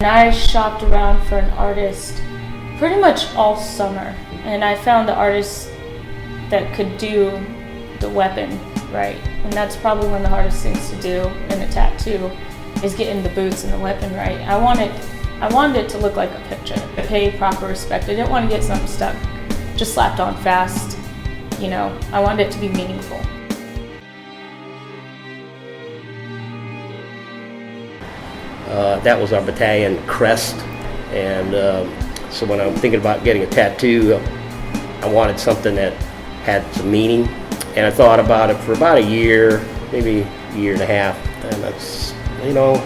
I shopped around for an artist pretty much all summer, and I found the artist that could do the weapon right. And that's probably one of the hardest things to do in a tattoo, is getting the boots and the weapon right. I wanted it to look like a picture, pay proper respect. I didn't want to get something stuck, just slapped on fast. You know, I wanted it to be meaningful. That was our battalion crest, and so when I'm thinking about getting a tattoo, I wanted something that had some meaning, and I thought about it for about a year, maybe a year and a half, and that's, you know,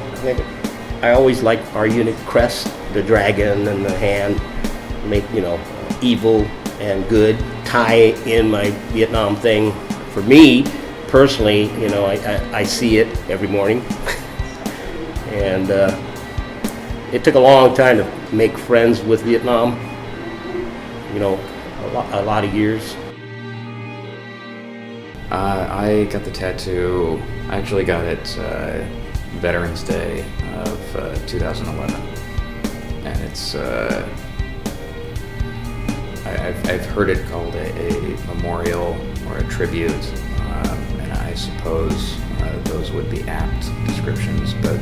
I always liked our unit crest, the dragon and the hand, make, you know, evil and good, tie in my Vietnam thing. For me, personally, you know, I see it every morning. And it took a long time to make friends with Vietnam, you know, a lot of years. I got the tattoo, I actually got it Veterans Day of 2011. And it's, I've heard it called a memorial or a tribute, and I suppose those would be apt descriptions, but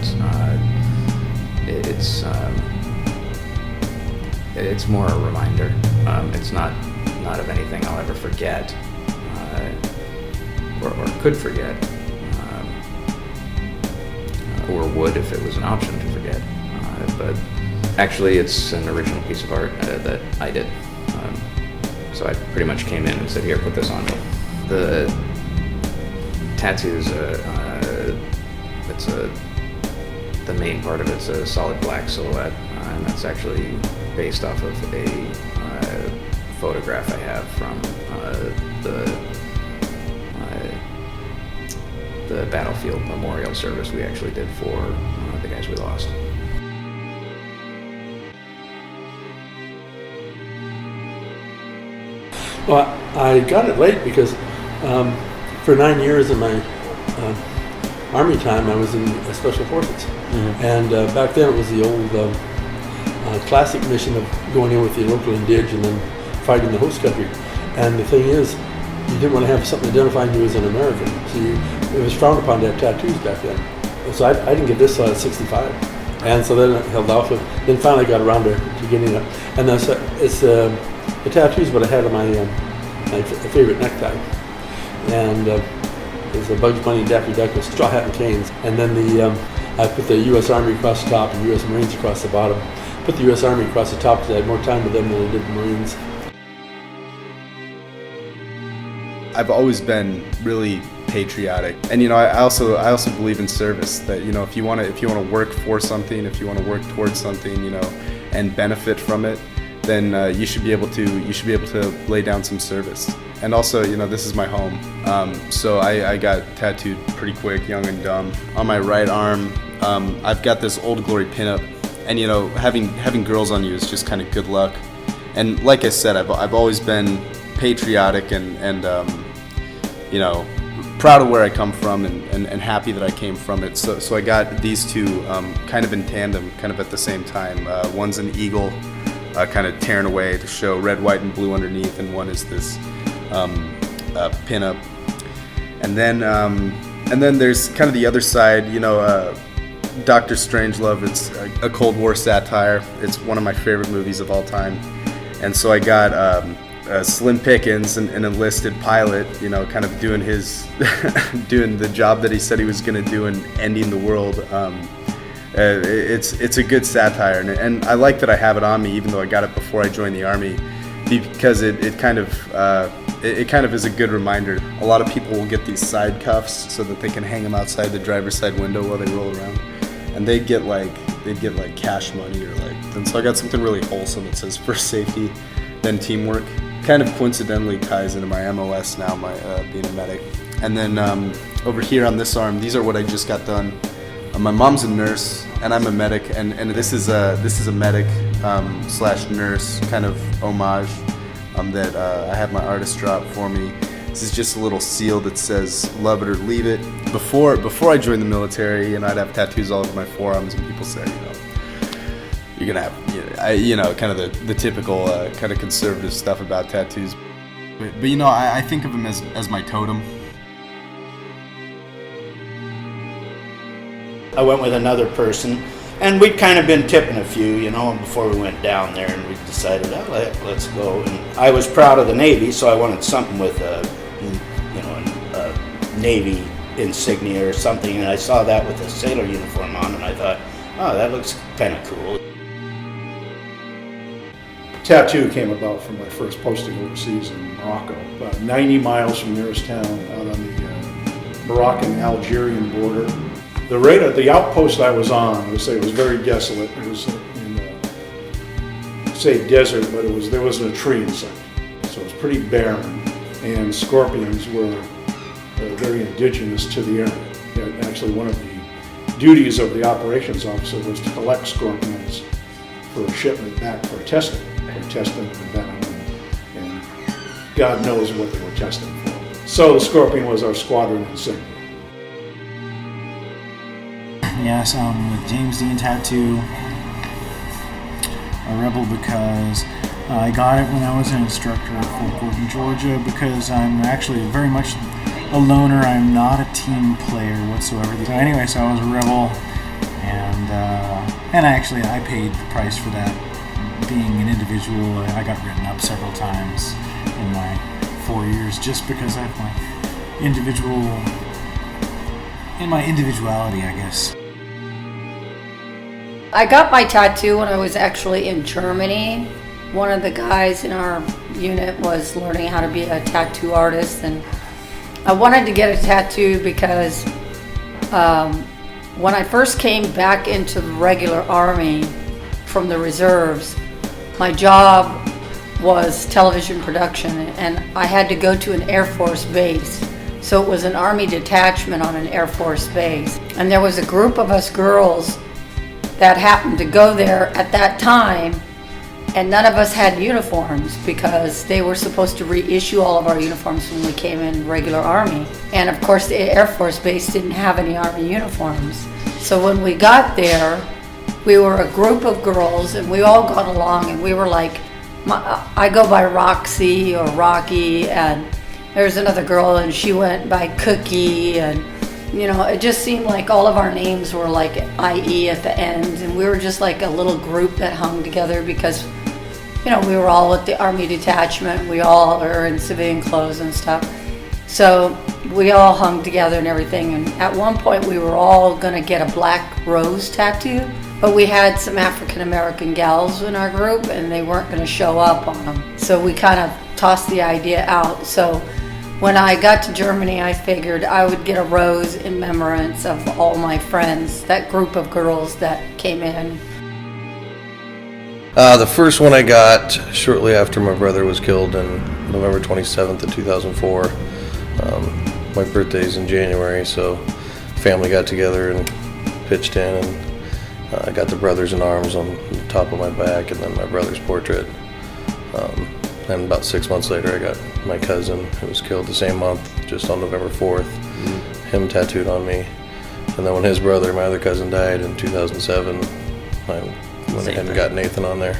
it's more a reminder. It's not of anything I'll ever forget, or could forget, or would if it was an option to forget. But actually, it's an original piece of art that I did. So I pretty much came in and said, "Here, put this on me." The tattoos, the main part of it's a solid black silhouette, and that's actually based off of a photograph I have from the battlefield memorial service we actually did for the guys we lost. Well, I got it late because for 9 years in my Army time, I was in Special Forces. Mm-hmm. And back then it was the old classic mission of going in with the local indige and then fighting the host country. And the thing is, you didn't want to have something identifying you as an American. So it was frowned upon to have tattoos back then. So I didn't get this till I was 65. And so then I held off with, then finally got around to getting it. And that's, the tattoos what I had on my favorite necktie. And there's a Bugs Bunny, Daffy Duck with straw hat and canes. And then I put the U.S. Army across the top and U.S. Marines across the bottom. Put the U.S. Army across the top because I had more time with them than I did the Marines. I've always been really patriotic, and you know, I also believe in service. That, you know, if you want to work for something, if you want to work towards something, you know, and benefit from it, then you should be able to lay down some service. And also, you know, this is my home, so I got tattooed pretty quick, young and dumb. On my right arm, I've got this Old Glory pinup, and you know, having girls on you is just kind of good luck. And like I said, I've always been patriotic and you know, proud of where I come from and happy that I came from it. So I got these two kind of in tandem, kind of at the same time. One's an eagle, kind of tearing away to show red, white, and blue underneath, and one is this pinup. And then there's kind of the other side, you know, Dr. Strangelove. It's a Cold War satire. It's one of my favorite movies of all time. And so I got Slim Pickens, an enlisted pilot, you know, kind of doing doing the job that he said he was going to do and ending the world. It's a good satire, and I like that I have it on me, even though I got it before I joined the Army, because it kind of is a good reminder. A lot of people will get these side cuffs so that they can hang them outside the driver's side window while they roll around, and they'd get like cash money or like. And so I got something really wholesome that says "First Safety, then Teamwork." Kind of coincidentally ties into my MOS now, my being a medic. And then over here on this arm, these are what I just got done. My mom's a nurse, and I'm a medic, and this is a medic slash nurse kind of homage that I have my artist drop for me. This is just a little seal that says "Love it or leave it." Before I joined the military, and I'd have tattoos all over my forearms, and people say, you know, you're gonna have, kind of the typical kind of conservative stuff about tattoos. But I think of them as my totem. I went with another person, and we'd kind of been tipping a few, before we went down there, and we decided, let's go. And I was proud of the Navy, so I wanted something with a Navy insignia or something, and I saw that with a sailor uniform on, and I thought, oh, that looks kind of cool. Tattoo came about from my first posting overseas in Morocco, about 90 miles from nearest town out on the Moroccan-Algerian border. The outpost I was on, I would say it was very desolate. It was in desert, but there wasn't a tree in sight. So it was pretty barren, and scorpions were very indigenous to the area. And actually, one of the duties of the operations officer was to collect scorpions for shipment back for testing and venom, and God knows what they were testing for. So the scorpion was our squadron insignia. Yes, with James Dean Tattoo, a rebel because I got it when I was an instructor at Fort Gordon, Georgia, because I'm actually very much a loner. I'm not a team player whatsoever. So anyway, so I was a rebel, and I paid the price for that. Being an individual, I got written up several times in my 4 years just because of my individuality, I guess. I got my tattoo when I was actually in Germany. One of the guys in our unit was learning how to be a tattoo artist, and I wanted to get a tattoo because when I first came back into the regular Army from the reserves, my job was television production, and I had to go to an Air Force base. So it was an Army detachment on an Air Force base. And there was a group of us girls that happened to go there at that time, and none of us had uniforms because they were supposed to reissue all of our uniforms when we came in regular Army. And of course the Air Force base didn't have any Army uniforms. So when we got there, we were a group of girls, and we all got along, and we were like, I go by Roxy or Rocky, and there's another girl, and she went by Cookie, and it just seemed like all of our names were like IE at the end, and we were just like a little group that hung together because, we were all with the Army detachment. We all are in civilian clothes and stuff. So we all hung together and everything, and at one point we were all gonna get a black rose tattoo, but we had some African American gals in our group, and they weren't gonna show up on them. So we kind of tossed the idea out. So when I got to Germany, I figured I would get a rose in remembrance of all my friends, that group of girls that came in. The first one I got shortly after my brother was killed in November 27th of 2004. My birthday's in January, so family got together and pitched in, and I got the brothers in arms on the top of my back, and then my brother's portrait. And about 6 months later, I got my cousin, who was killed the same month, just on November 4th, him tattooed on me. And then when his brother, my other cousin, died in 2007, I went ahead and got Nathan on there.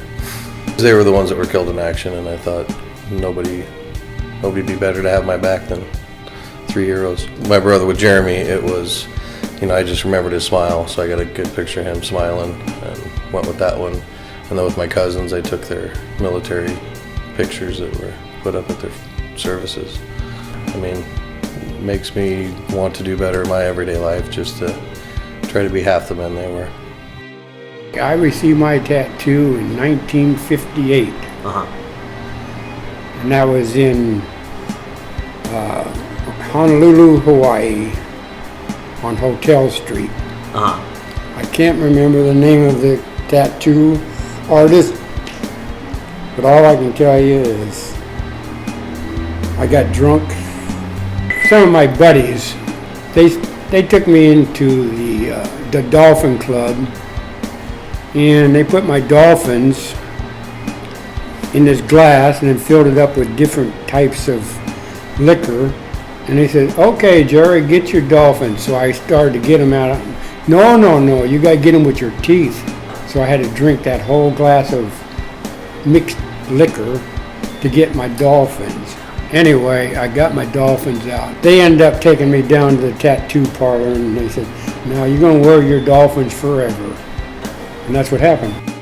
They were the ones that were killed in action, and I thought nobody'd be better to have my back than three heroes. My brother with Jeremy, it was, I just remembered his smile, so I got a good picture of him smiling and went with that one. And then with my cousins, I took their military pictures that were put up at their services. It makes me want to do better in my everyday life, just to try to be half the men they were. I received my tattoo in 1958. And that was in Honolulu, Hawaii, on Hotel Street. I can't remember the name of the tattoo artist, but all I can tell you is I got drunk. Some of my buddies, they took me into the Dolphin Club, and they put my dolphins in this glass and then filled it up with different types of liquor. And they said, "Okay, Jerry, get your dolphins." So I started to get them out. No, you got to get them with your teeth. So I had to drink that whole glass of mixed liquor to get my dolphins. Anyway, I got my dolphins out. They ended up taking me down to the tattoo parlor and they said, now you're gonna wear your dolphins forever. And that's what happened.